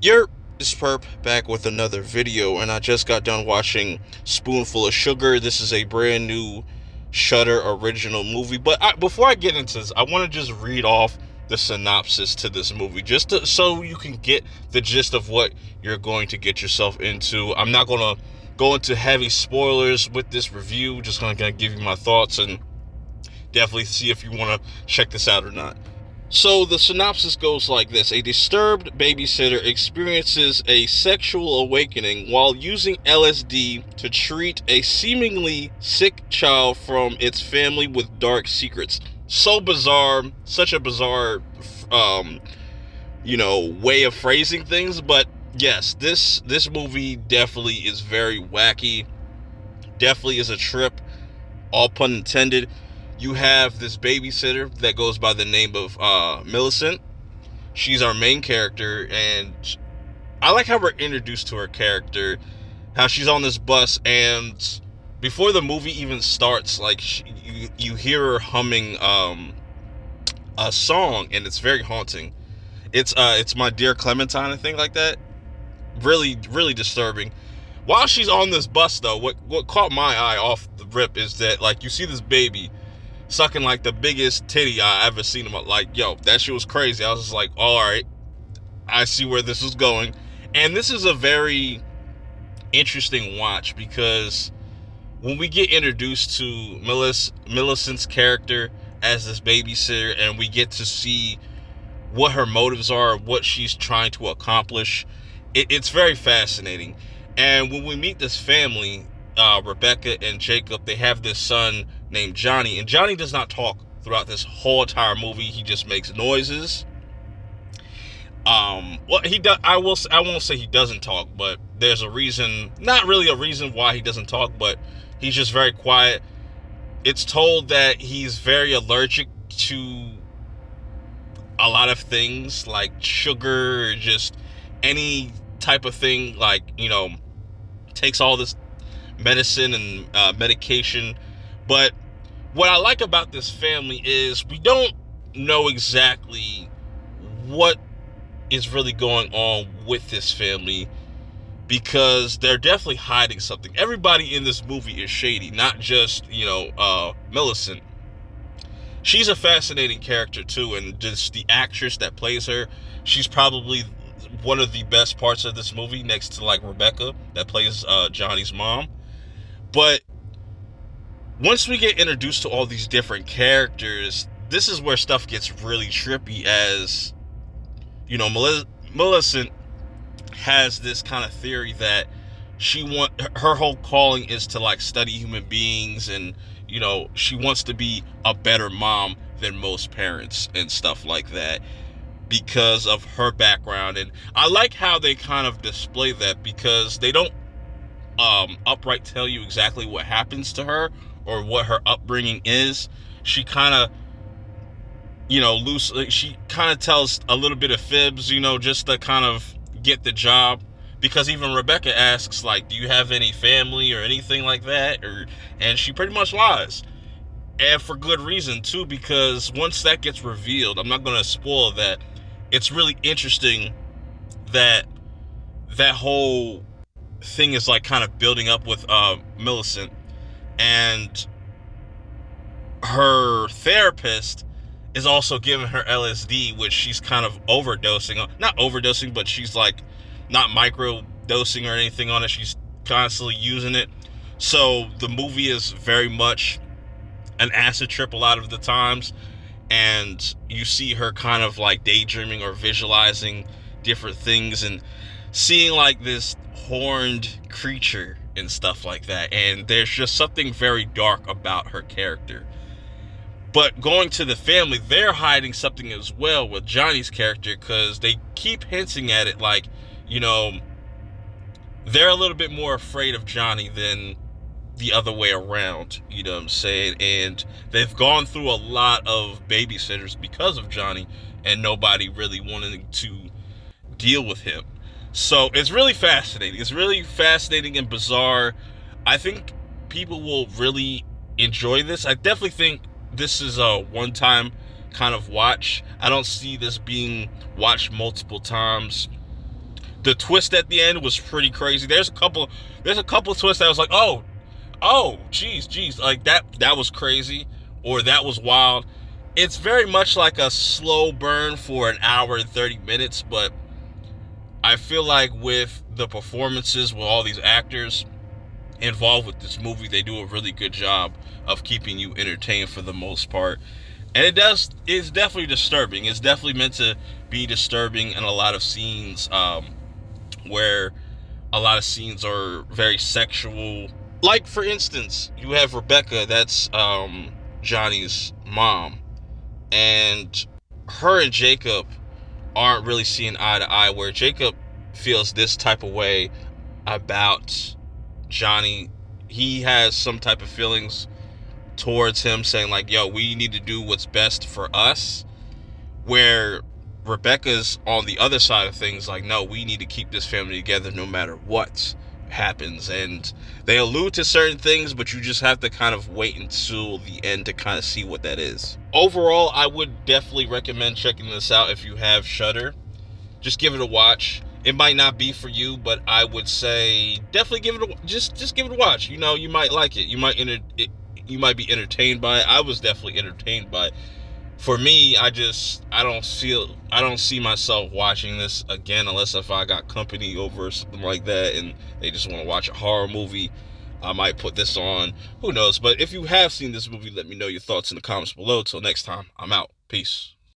Yerp, it's Perp back with another video, and I just got done watching Spoonful of Sugar. This is a brand new Shudder original movie. But before I get into this, I want to just read off the synopsis to this movie, so you can get the gist of what you're going to get yourself into. I'm not going to go into heavy spoilers with this review, just going to give you my thoughts and definitely see if you want to check this out or not. So the synopsis goes like this. A disturbed babysitter experiences a sexual awakening while using LSD to treat a seemingly sick child from its family with dark secrets. So bizarre, such a bizarre, way of phrasing things. But yes, this movie definitely is very wacky. Definitely is a trip, all pun intended. You have this babysitter that goes by the name of Millicent. She's our main character, and I like how we're introduced to her character, how she's on this bus, and before the movie even starts, like you hear her humming a song, and it's very haunting. It's My Dear Clementine, I think, like that. Really, really disturbing. While she's on this bus, though, what caught my eye off the rip is that, like, you see this baby sucking like the biggest titty I ever seen him. Like, yo, that shit was crazy. I was just like, all right, I see where this is going. And this is a very interesting watch because when we get introduced to Millicent's character as this babysitter, and we get to see what her motives are, what she's trying to accomplish, it's very fascinating. And when we meet this family, Rebecca and Jacob, they have this son named Johnny, and Johnny does not talk throughout this whole entire movie. He just makes noises. Well, he does. I won't say he doesn't talk, but there's a reason. Not really a reason why he doesn't talk, but he's just very quiet. It's told that he's very allergic to a lot of things, like sugar, or just any type of thing. Like, takes all this medicine and medication. But what I like about this family is we don't know exactly what is really going on with this family, because they're definitely hiding something. Everybody in this movie is shady, not just Millicent. She's a fascinating character too, and just the actress that plays her, she's probably one of the best parts of this movie, next to like Rebecca that plays Johnny's mom. But once we get introduced to all these different characters, this is where stuff gets really trippy, as Millicent has this kind of theory that her whole calling is to like study human beings, and she wants to be a better mom than most parents and stuff like that because of her background. And I like how they kind of display that, because they don't upright tell you exactly what happens to her or what her upbringing is. She kind of she kind of tells a little bit of fibs, just to kind of get the job, because even Rebecca asks, like, do you have any family or anything like that, and she pretty much lies, and for good reason too, because once that gets revealed, I'm not going to spoil that, it's really interesting that whole thing is like kind of building up with Millicent, and her therapist is also giving her LSD, which she's kind of overdosing on. Not overdosing, but she's like not micro dosing or anything on it. She's constantly using it. So the movie is very much an acid trip a lot of the times, and you see her kind of like daydreaming or visualizing different things and seeing like this horned creature and stuff like that. And there's just something very dark about her character. But going to the family, they're hiding something as well with Johnny's character, because they keep hinting at it, like, they're a little bit more afraid of Johnny than the other way around, you know what I'm saying? And they've gone through a lot of babysitters because of Johnny, and nobody really wanting to deal with him. So it's really fascinating. It's really fascinating and bizarre. I think people will really enjoy this. I definitely think this is a one-time kind of watch. I don't see this being watched multiple times. The twist at the end was pretty crazy. There's a couple twists that I was like, oh, geez, like that was crazy, or that was wild. It's very much like a slow burn for an hour and 30 minutes, but I feel like with the performances with all these actors involved with this movie, they do a really good job of keeping you entertained for the most part. And it's definitely disturbing. It's definitely meant to be disturbing in a lot of scenes, where a lot of scenes are very sexual. Like, for instance, you have Rebecca, that's Johnny's mom, and her and Jacob aren't really seeing eye to eye, where Jacob feels this type of way about Johnny. He has some type of feelings towards him, saying like, yo, we need to do what's best for us, where Rebecca's on the other side of things, like, no, we need to keep this family together no matter what happens. And they allude to certain things, but you just have to kind of wait until the end to kind of see what that is. Overall, I would definitely recommend checking this out if you have Shudder. Just give it a watch. It might not be for you, but I would say definitely give it a just give it a watch. You know, you might like it. You might be entertained by it. I was definitely entertained by it. For me, I don't see myself watching this again, unless if I got company over or something like that and they just want to watch a horror movie. I might put this on. Who knows? But if you have seen this movie, let me know your thoughts in the comments below. Till next time, I'm out. Peace.